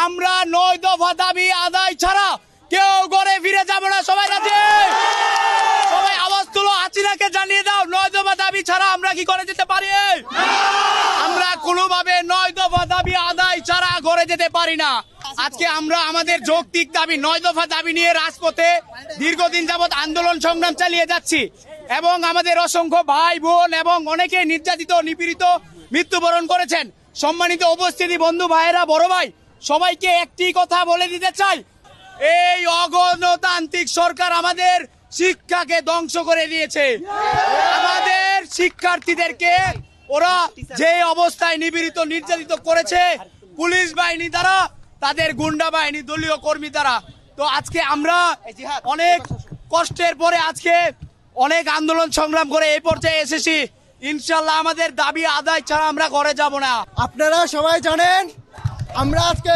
আমরা 9 দফা দাবি আদায় ছাড়া কেউ ঘরে ফিরে যাব না। সবাই রাজি? সবাই আওয়াজ তুলো, হাসিনাকে জানিয়ে দাও 9 দফা দাবি ছাড়া আমরা কি করে যেতে পারি? আমরা কোনোভাবে 9 দফা দাবি আদায় ছাড়া ঘরে যেতে পারি না। আজকে আমরা আমাদের যৌক্তিক দাবি 9 দফা দাবি নিয়ে রাজপথে দীর্ঘদিন যাবৎ আন্দোলন সংগ্রাম চালিয়ে যাচ্ছি এবং আমাদের অসংখ্য ভাই বোন এবং অনেকে নির্যাতিত নিপীড়িত মৃত্যুবরণ করেছেন। সম্মানিত উপস্থিতি, বন্ধু ভাইয়েরা, বড় ভাই, সবাইকে একটি কথা বলে দিতে চাই, এই অগণতান্ত্রিক সরকার আমাদের শিক্ষাকে ধ্বংস করে দিয়েছে। আমাদের শিক্ষার্থীদেরকে ওরা যে অবস্থায় নিপীড়িত নির্যাতিত করেছে পুলিশ বাহিনী দ্বারা, তাদের গুন্ডা বাহিনী, দলীয় কর্মী দ্বারা। তো আজকে আমরা অনেক কষ্টের পরে আজকে অনেক আন্দোলন সংগ্রাম করে এই পর্যায়ে এসেছি। ইনশাল্লাহ আমাদের দাবি আদায় ছাড়া আমরা ঘরে যাব না। আপনারা সবাই জানেন আমরা আজকে